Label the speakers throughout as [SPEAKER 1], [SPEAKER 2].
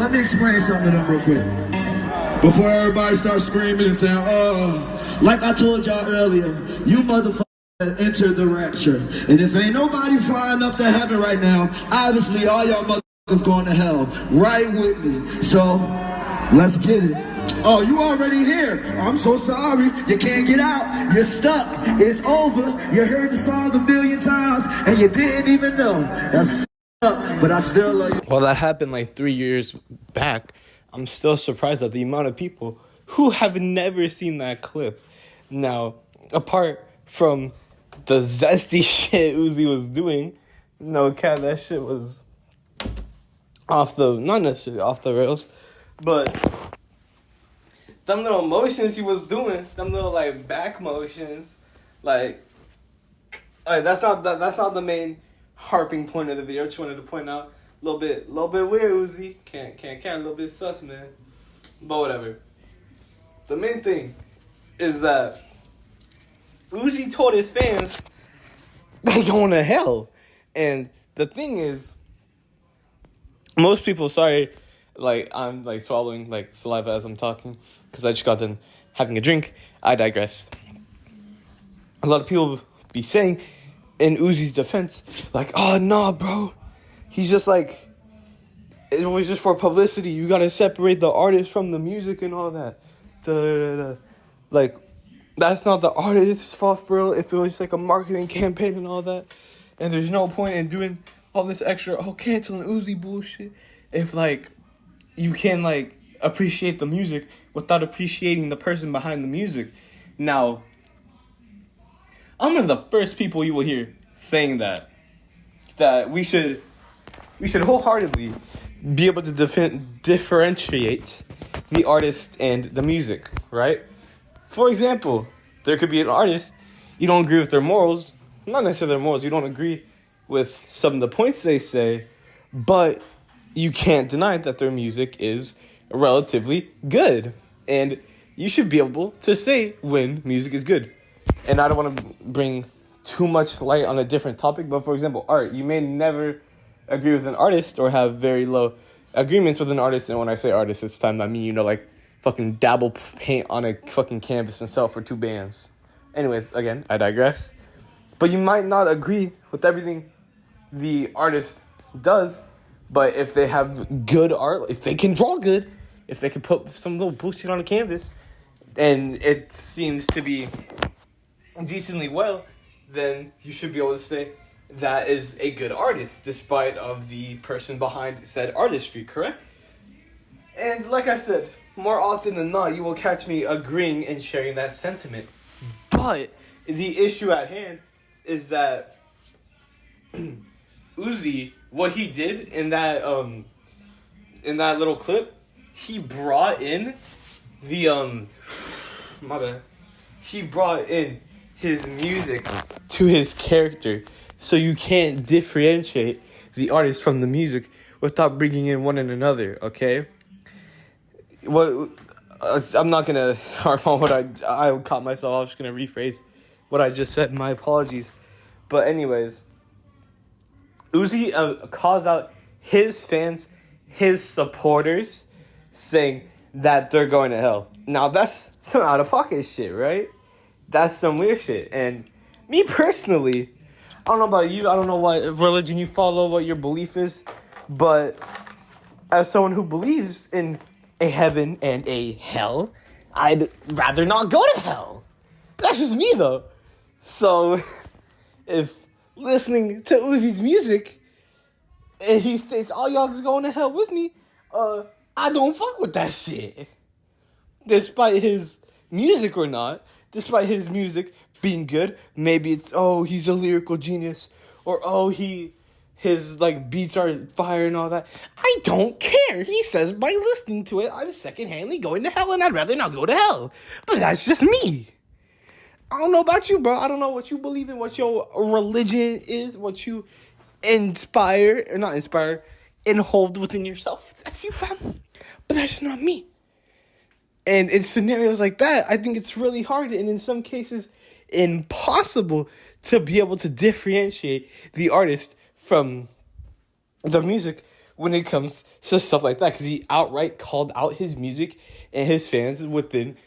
[SPEAKER 1] let me explain something to them real quick. Before everybody starts screaming and saying, oh, like I told y'all earlier, you motherfuckers enter the rapture. And if ain't nobody flying up to heaven right now, obviously all y'all motherfuckers going to hell. Right with me. So, let's get it. Oh, you already here. I'm so sorry. You can't get out. You're stuck. It's over. You heard the song a million times and you didn't even know. That's up, but I still love you.
[SPEAKER 2] Well, that happened like 3 years back. I'm still surprised at the amount of people who have never seen that clip. Now, apart from the zesty shit Uzi was doing, no cap, that shit was not necessarily off the rails, but them little motions he was doing, them little like back motions, like that's not the main harping point of the video. I just wanted to point out a little bit weird, Uzi. Can't, a little bit sus, man. But whatever. The main thing is that Uzi told his fans they going to hell. And the thing is, most people, sorry, like I'm like swallowing like saliva as I'm talking because I just got done having a drink. I digress. A lot of people be saying in Uzi's defense, like, oh, nah, bro. He's just like, it was just for publicity. You got to separate the artist from the music and all that. Like, that's not the artist's fault for real if it was like a marketing campaign and all that. And there's no point in doing all this extra, canceling Uzi bullshit if, like, you can, like, appreciate the music without appreciating the person behind the music. Now, I'm one of the first people you will hear saying that we should wholeheartedly be able to differentiate the artist and the music, right? For example, there could be an artist, you don't agree with their morals, not necessarily their morals, you don't agree with some of the points they say, but you can't deny that their music is relatively good. And you should be able to say when music is good. And I don't want to bring too much light on a different topic, but for example, art. You may never agree with an artist or have very low agreements with an artist. And when I say artist, it's time I mean, like fucking dabble paint on a fucking canvas and sell for 2 bands. Anyways, again, I digress. But you might not agree with everything the artist does, but if they have good art, if they can draw good, if they can put some little bullshit on a canvas, and it seems to be decently well, then you should be able to say that is a good artist, despite of the person behind said artistry, correct? And like I said, more often than not, you will catch me agreeing and sharing that sentiment. But the issue at hand is that Uzi, what he did in that little clip, he brought in the he brought in his music to his character, so you can't differentiate the artist from the music without bringing in one and another. Okay, I'm not gonna harp on what I caught myself. I was just gonna rephrase what I just said. My apologies. But anyways, Uzi calls out his fans, his supporters, saying that they're going to hell. Now that's some out of pocket shit, right? That's some weird shit. And me personally, I don't know about you. I don't know what religion you follow, what your belief is, but as someone who believes in a heaven and a hell, I'd rather not go to hell. That's just me, though. So, if listening to Uzi's music, and he states, all y'all is going to hell with me, I don't fuck with that shit. Despite his music or not, despite his music being good, maybe it's, he's a lyrical genius, or, his, like, beats are fire and all that. I don't care. He says by listening to it, I'm secondhandly going to hell, and I'd rather not go to hell. But that's just me. I don't know about you, bro. I don't know what you believe in, what your religion is, what you and hold within yourself. That's you, fam. But that's just not me. And in scenarios like that, I think it's really hard, and in some cases, impossible to be able to differentiate the artist from the music when it comes to stuff like that, because he outright called out his music and his fans within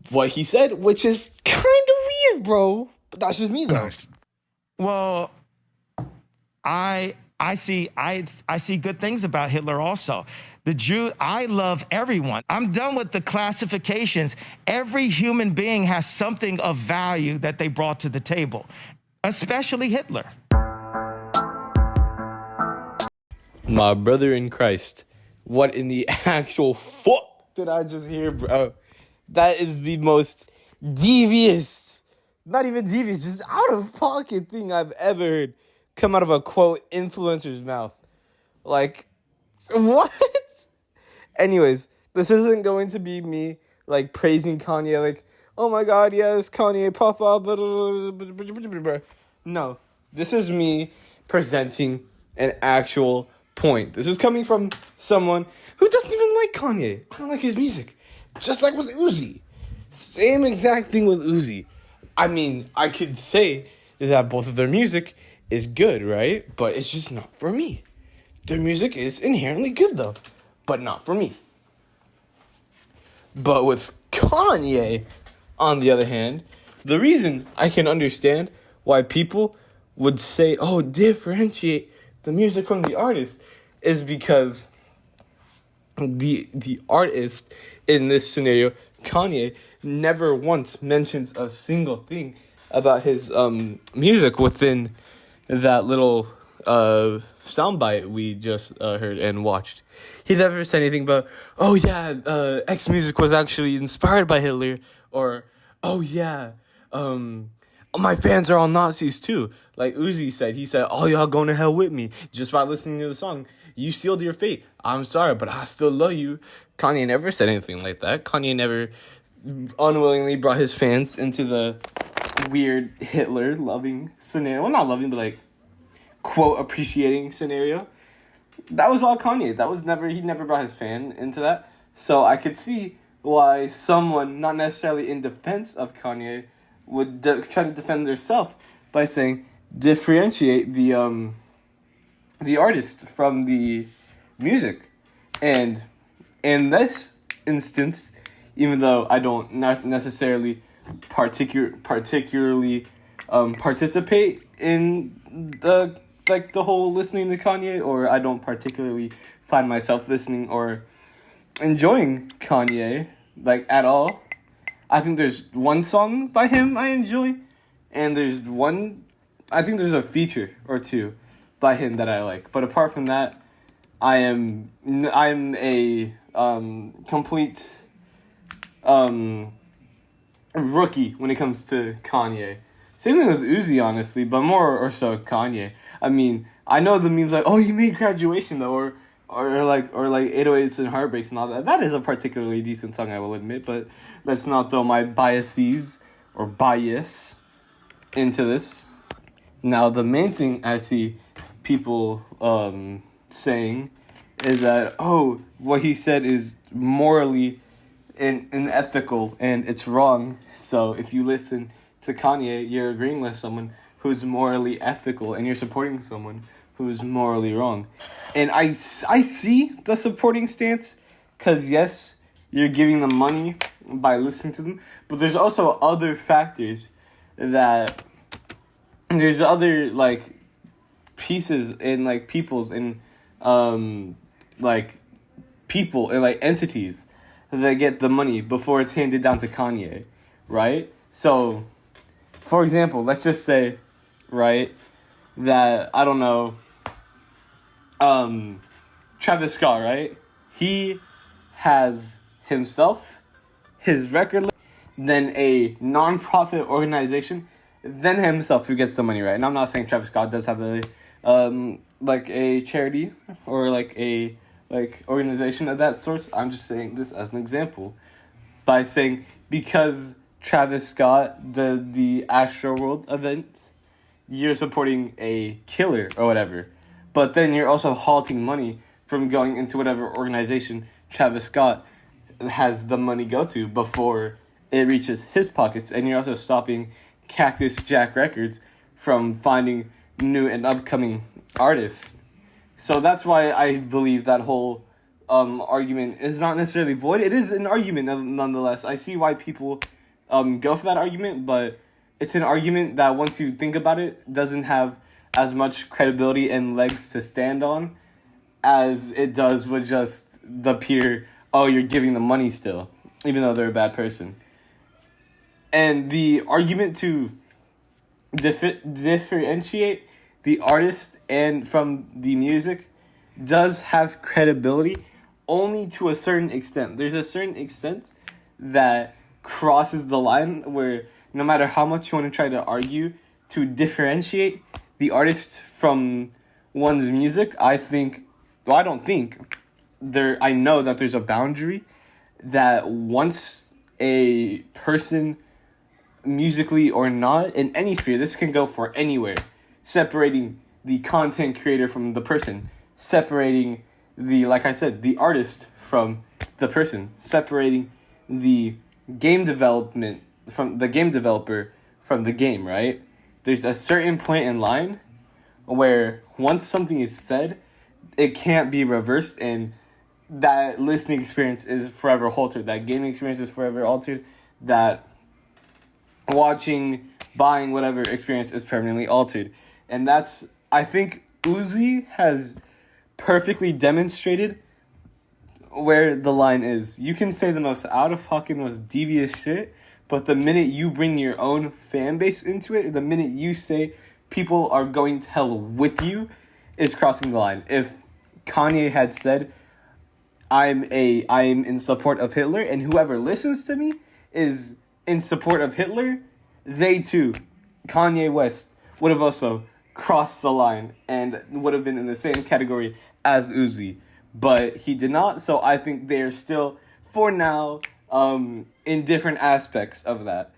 [SPEAKER 2] what he said, which is kind of weird, bro. But that's just me, though.
[SPEAKER 3] Well, I see good things about Hitler also. The Jew, I love everyone. I'm done with the classifications. Every human being has something of value that they brought to the table, especially Hitler.
[SPEAKER 2] My brother in Christ, what in the actual fuck did I just hear, bro? That is the most devious, not even devious, just out of pocket thing I've ever heard come out of a quote influencer's mouth. Like, what? Anyways, this isn't going to be me like praising Kanye, like, oh my god, yes, Kanye, Papa, no. This is me presenting an actual point. This is coming from someone who doesn't even like Kanye. I don't like his music. Just like with Uzi. Same exact thing with Uzi. I mean, I could say that both of their music is good, right? But it's just not for me. Their music is inherently good, though. But not for me. But with Kanye, on the other hand, the reason I can understand why people would say, oh, differentiate the music from the artist, is because the artist in this scenario, Kanye, never once mentions a single thing about his music within that little soundbite we just heard and watched. He never said anything about, oh yeah, X music was actually inspired by Hitler, or oh yeah, my fans are all Nazis too. Like Uzi said, he said, all y'all going to hell with me just by listening to the song. You sealed your fate. I'm sorry, but I still love you. Kanye never said anything like that. Kanye never unwillingly brought his fans into the weird Hitler loving scenario. Well, not loving, but like quote appreciating scenario. That was all Kanye. He never brought his fan into that. So I could see why someone not necessarily in defense of Kanye would try to defend themselves by saying differentiate the artist from the music. And in this instance, even though I don't not necessarily particularly participate in the whole listening to Kanye, or I don't particularly find myself listening or enjoying Kanye like at all. I think there's one song by him I enjoy, and I think there's a feature or two by him that I like. But apart from that, I'm a complete rookie when it comes to Kanye. Same thing with Uzi, honestly, but more or so Kanye. I mean, I know the memes like, oh, you made Graduation though, or like 808s and Heartbreaks and all that. That is a particularly decent song, I will admit, but let's not throw my biases or bias into this. Now, the main thing I see people saying is that, oh, what he said is morally unethical and it's wrong. So if you listen to Kanye, you're agreeing with someone who's morally ethical and you're supporting someone who's morally wrong. And I see the supporting stance, because yes, you're giving them money by listening to them, but there's also other factors that there's other like pieces in like peoples and like people and like entities that get the money before it's handed down to Kanye, right? So, for example, let's just say, right, that, I don't know, Travis Scott, right? He has himself, his record label, then a non-profit organization, then himself who gets the money, right? And I'm not saying Travis Scott does have like a charity or like a organization of that sort. I'm just saying this as an example by saying because Travis Scott did the Astroworld event, you're supporting a killer or whatever. But then you're also halting money from going into whatever organization Travis Scott has the money go to before it reaches his pockets. And you're also stopping Cactus Jack Records from finding new and upcoming artists So that's why I believe that whole argument is not necessarily void. It is an argument nonetheless. I see why people go for that argument, but it's an argument that once you think about it, doesn't have as much credibility and legs to stand on as it does with just the pure, oh, you're giving them money still, even though they're a bad person. And the argument to differentiate the artist and from the music does have credibility only to a certain extent. There's a certain extent that crosses the line where no matter how much you want to try to argue to differentiate the artist from one's music, I know that there's a boundary that once a person, musically or not, in any sphere, this can go for anywhere, separating the content creator from the person, separating like I said, the artist from the person, separating the game development from the game developer from the game, right? There's a certain point in line where once something is said, it can't be reversed, and that listening experience is forever altered. That gaming experience is forever altered. That watching, buying, whatever experience is permanently altered. And that's, I think Uzi has perfectly demonstrated where the line is. You can say the most out-of-pocket, most devious shit, but the minute you bring your own fan base into it, the minute you say people are going to hell with you, is crossing the line. If Kanye had said, I'm in support of Hitler, and whoever listens to me is in support of Hitler, they too, Kanye West, would have also crossed the line and would have been in the same category as Uzi. But he did not, so I think they're still, for now, in different aspects of that.